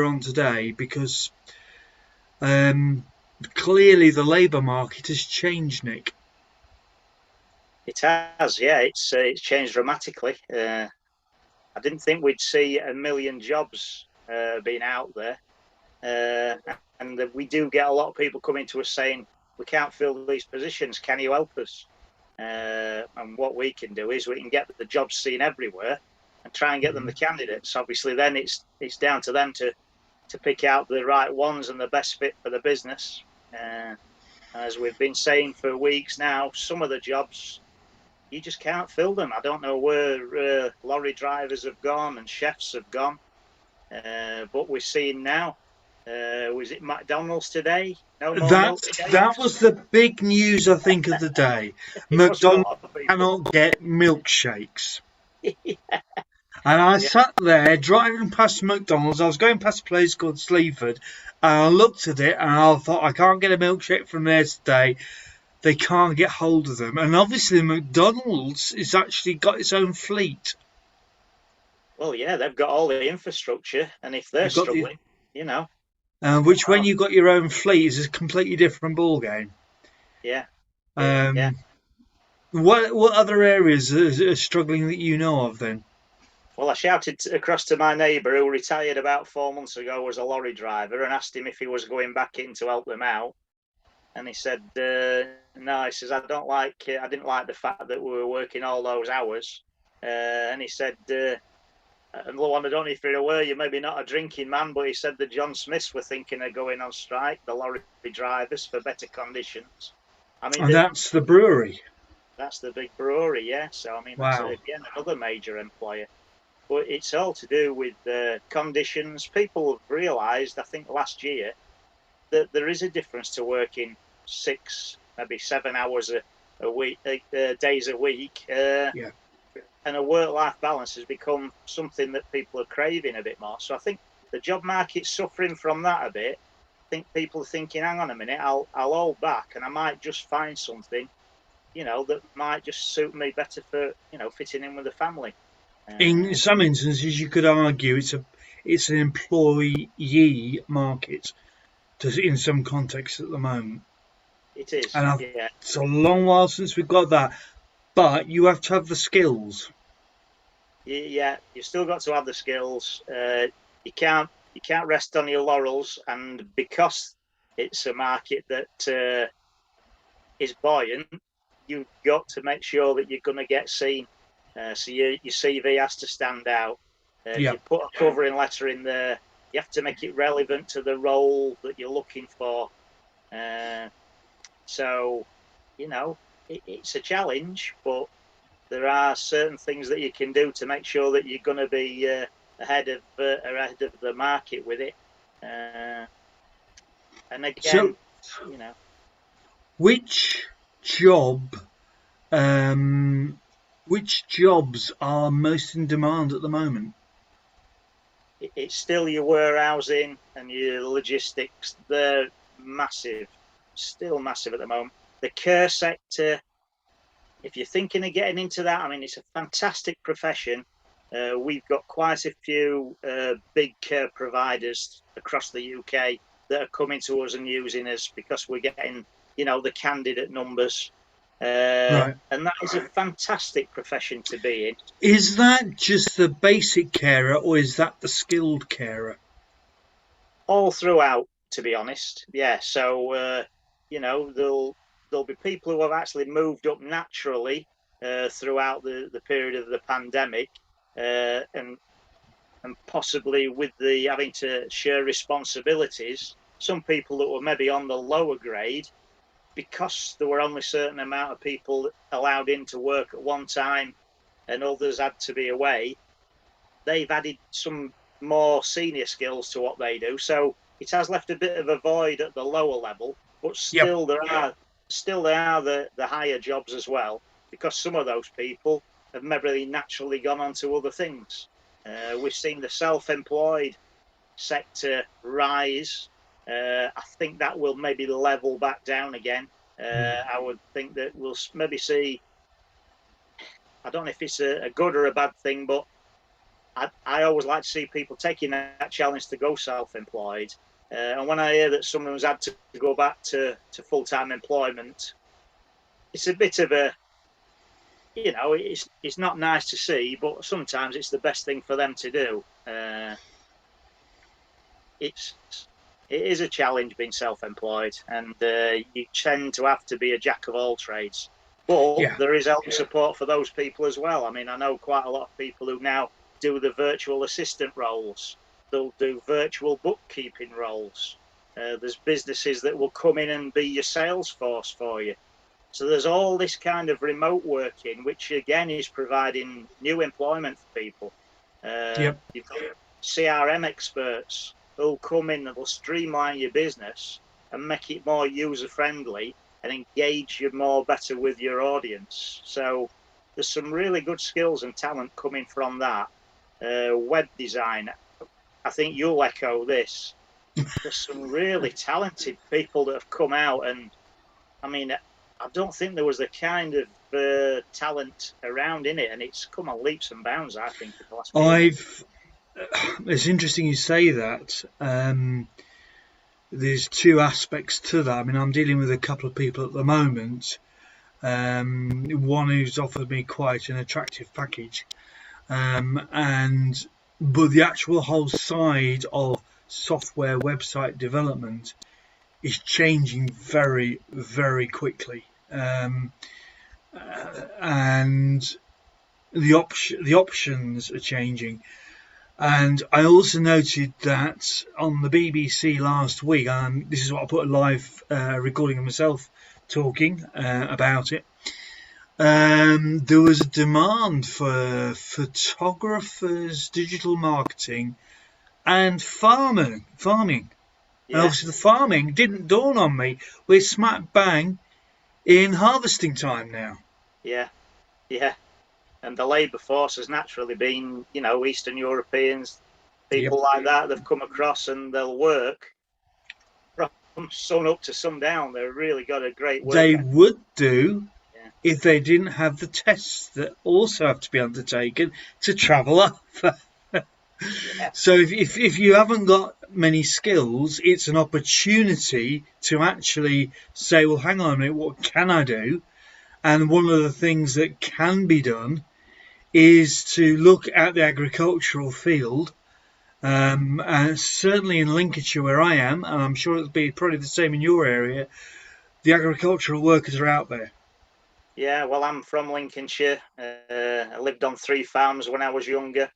on today because clearly the labour market has changed, Nick. It has, yeah. It's changed dramatically. I didn't think we'd see 1 million jobs being out there, and we do get a lot of people coming to us saying we can't fill these positions. Can you help us? And what we can do is we can get the jobs seen everywhere and try and get them the candidates. Obviously, then it's down to them to pick out the right ones and the best fit for the business. As we've been saying for weeks now, some of the jobs you just can't fill them. I don't know where lorry drivers have gone and chefs have gone, but we're seeing now. Was it McDonald's today? No more milkshakes. That was the big news, I think, of the day. It was for a McDonald's lot of people. cannot get milkshakes. Yeah. And I sat there driving past McDonald's. I was going past a place called Sleaford, and I looked at it and I thought, I can't get a milkshake from there today. They can't get hold of them. And obviously, McDonald's has actually got its own fleet. Well, yeah, they've got all the infrastructure, and if they're struggling, which when you've got your own fleet is a completely different ball game. Yeah. Yeah. What other areas are struggling that you know of then? Well, I shouted across to my neighbour who retired about 4 months ago as a lorry driver and asked him if he was going back in to help them out. And he said, no, he says, I didn't like the fact that we were working all those hours. And he said, and Luan, I don't know if you're aware, you're maybe not a drinking man, but he said the John Smiths were thinking of going on strike, the lorry drivers, for better conditions. I mean, and that's the brewery. That's the big brewery, yeah. So, I mean, wow. That's, again, another major employer. But it's all to do with conditions. People have realised, I think, last year, that there is a difference to working 6, maybe 7 hours a week, days a week. Yeah. And a work-life balance has become something that people are craving a bit more. So I think the job market's suffering from that a bit. I think people are thinking, hang on a minute, I'll hold back and I might just find something, that might just suit me better for, fitting in with the family. In some instances, you could argue it's an employee market in some contexts at the moment. It is, and it's a long while since we've got that, but you have to have the skills. Yeah, you've still got to have the skills. You can't rest on your laurels, and because it's a market that is buoyant, you've got to make sure that you're going to get seen. So your CV has to stand out. If you put a covering letter in there, you have to make it relevant to the role that you're looking for. So, it's a challenge, but there are certain things that you can do to make sure that you're going to be ahead of the market with it. And again, which jobs are most in demand at the moment? It's still your warehousing and your logistics. They're massive, still massive at the moment. The care sector, if you're thinking of getting into that, I mean, it's a fantastic profession. We've got quite a few big care providers across the UK that are coming to us and using us because we're getting, the candidate numbers. Right. And that is a fantastic profession to be in. Is that just the basic carer or is that the skilled carer? All throughout, to be honest. Yeah. So, there'll be people who have actually moved up naturally throughout the period of the pandemic, and possibly with the having to share responsibilities. Some people that were maybe on the lower grade, because there were only a certain amount of people allowed in to work at one time, and others had to be away. They've added some more senior skills to what they do, so it has left a bit of a void at the lower level. But still, there are the higher jobs as well, because some of those people have maybe naturally gone on to other things. We've seen the self-employed sector rise. I think that will maybe level back down again. I would think that we'll maybe see, I don't know if it's a good or a bad thing, but I always like to see people taking that challenge to go self-employed. And when I hear that someone's had to go back to full-time employment, it's a bit of a, it's not nice to see, but sometimes it's the best thing for them to do. It's it is a challenge being self-employed, and you tend to have to be a jack of all trades. But Yeah. there is help and support for those people as well. I mean, I know quite a lot of people who now do the virtual assistant roles. They'll do virtual bookkeeping roles. There's businesses that will come in and be your sales force for you. So there's all this kind of remote working, which again is providing new employment for people. Yep. You've got CRM experts who'll come in and will streamline your business and make it more user friendly and engage you more better with your audience. So there's some really good skills and talent coming from that. Web design, I think you'll echo this. There's some really talented people that have come out, and I mean, I don't think there was the kind of talent around in it, and it's come on leaps and bounds, I think, in the last few years. It's interesting you say that. There's two aspects to that. I mean, I'm dealing with a couple of people at the moment. One who's offered me quite an attractive package, and but the actual whole side of software website development is changing very, very quickly, and the options are changing. And I also noted that on the BBC last week, this is what I put a live recording of myself talking about it. There was a demand for photographers, digital marketing, and farming. And Yeah, obviously, the farming didn't dawn on me. We're smack bang in harvesting time now. yeah, yeah. And the labour force has naturally been, Eastern Europeans, Yep. people like that. They've come across and they'll work from sun up to sundown. They've really got a great work They ethic. would do Yeah, if they didn't have the tests that also have to be undertaken to travel up. yeah, So if you haven't got many skills, it's an opportunity to actually say, well, hang on a minute, what can I do? And one of the things that can be done is to look at the agricultural field. And certainly in Lincolnshire, where I am, and I'm sure it'll be probably the same in your area, the agricultural workers are out there. yeah. Well, I'm from Lincolnshire. I lived on 3 farms when I was younger.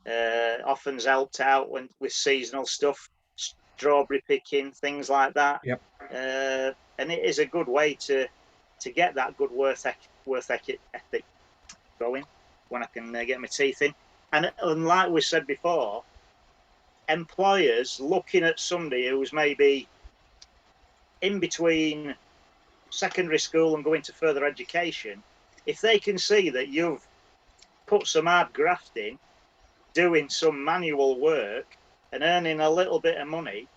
Often's helped out with seasonal stuff, strawberry picking, things like that. Yep. And it is a good way to get that good ethic going when I can get my teeth in. And like we said before, employers looking at somebody who's maybe in between secondary school and going to further education, if they can see that you've put some hard graft in, doing some manual work and earning a little bit of money,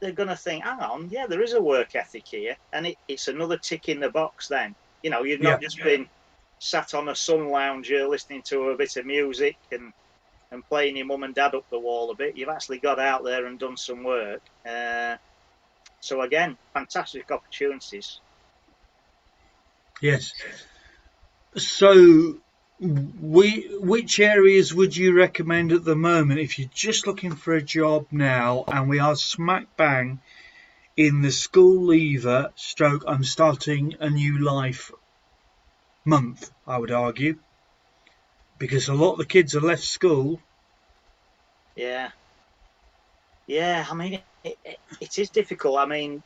they're going to think, hang on, yeah, there is a work ethic here. And it's another tick in the box then. You've Yeah. not just been sat on a sun lounger listening to a bit of music and playing your mum and dad up the wall a bit. You've actually got out there and done some work. So again, fantastic opportunities. Yes. So, which areas would you recommend at the moment if you're just looking for a job now, and we are smack bang in the school leaver stroke I'm starting a new life month, I would argue, because a lot of the kids have left school. Yeah. Yeah. I mean, it is difficult. I mean,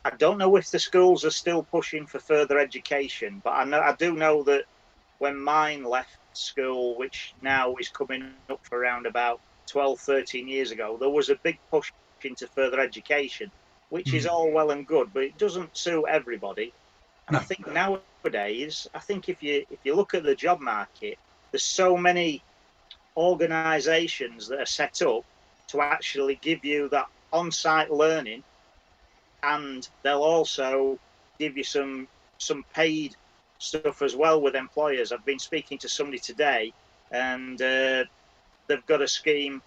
I don't know if the schools are still pushing for further education, but I do know that when mine left school, which now is coming up for around about 12, 13 years ago, there was a big push into further education, which is Hmm. all well and good, but it doesn't suit everybody. And I No. think nowadays, I think if you look at the job market, there's so many organizations that are set up to actually give you that on-site learning, and they'll also give you some paid stuff as well with employers. I've been speaking to somebody today, and they've got a scheme,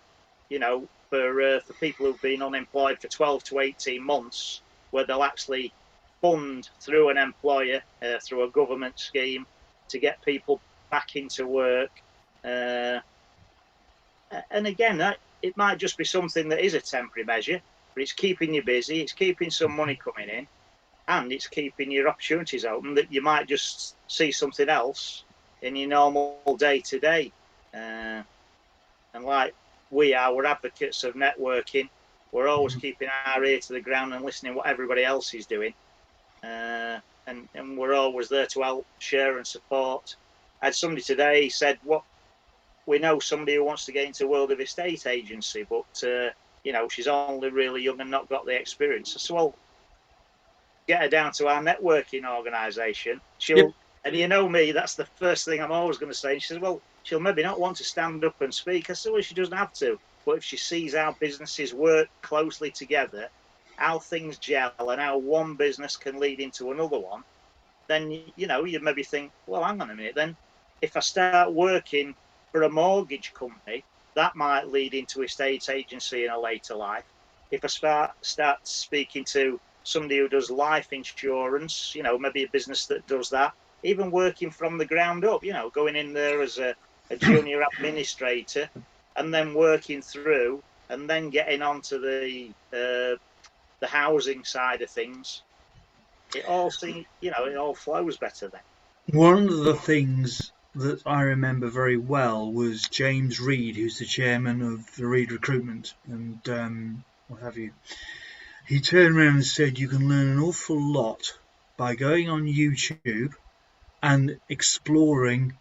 for people who've been unemployed for 12 to 18 months, where they'll actually fund through an employer, through a government scheme, to get people back into work. And again, it might just be something that is a temporary measure, but it's keeping you busy, it's keeping some money coming in, and it's keeping your opportunities open that you might just see something else in your normal day-to-day. And like we're advocates of networking. We're always keeping our ear to the ground and listening to what everybody else is doing. And we're always there to help, share and support. I had somebody today said, we know somebody who wants to get into the world of estate agency, but she's only really young and not got the experience. I said, well, get her down to our networking organisation. And you know me, that's the first thing I'm always going to say. And she says, well, she'll maybe not want to stand up and speak. I said, well, she doesn't have to. But if she sees how businesses work closely together, how things gel and how one business can lead into another one, then, you maybe think, well, hang on a minute, then if I start working for a mortgage company, that might lead into estate agency in a later life. If I start speaking to somebody who does life insurance, maybe a business that does that, even working from the ground up, going in there as a junior administrator and then working through and then getting onto the housing side of things. It all seems, it all flows better then. One of the things that I remember very well was James Reed, who's the chairman of the Reed Recruitment and what have you. He turned around and said you can learn an awful lot by going on YouTube and exploring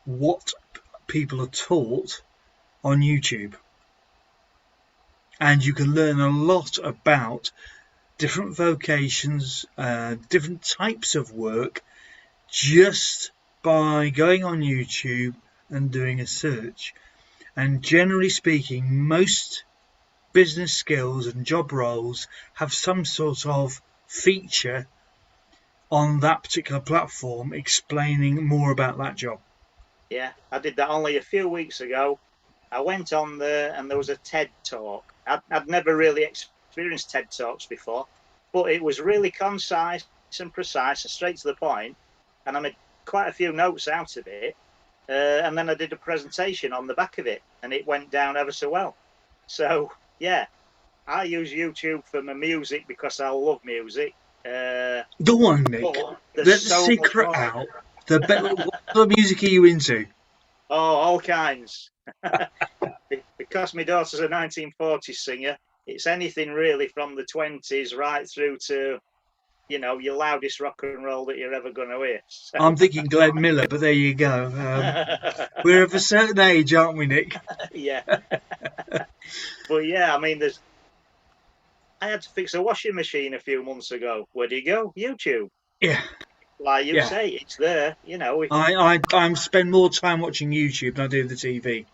what people are taught on YouTube. And you can learn a lot about different vocations, different types of work, just by going on YouTube and doing a search. And generally speaking, most business skills and job roles have some sort of feature on that particular platform explaining more about that job. Yeah, I did that only a few weeks ago. I went on there and there was a TED talk. I'd never really experienced TED talks before, but it was really concise and precise and straight to the point. And I made quite a few notes out of it. And then I did a presentation on the back of it and it went down ever so well. So, yeah, I use YouTube for my music because I love music. Go on, Nick. Let the secret out. What music are you into? Oh, all kinds. Because my daughter's a 1940s singer, it's anything really from the 20s right through to, your loudest rock and roll that you're ever going to hear. So. I'm thinking Glenn Miller, but there you go. We're of a certain age, aren't we, Nick? Yeah. But yeah, I mean, I had to fix a washing machine a few months ago. Where do you go? YouTube. Yeah. Like you say, it's there, I spend more time watching YouTube than I do the TV.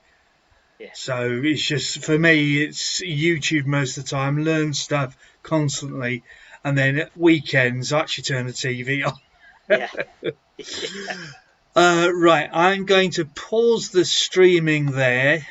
Yeah. So it's just, for me, it's YouTube most of the time, learn stuff constantly, and then at weekends I actually turn the TV on. Yeah. Right, I'm going to pause the streaming there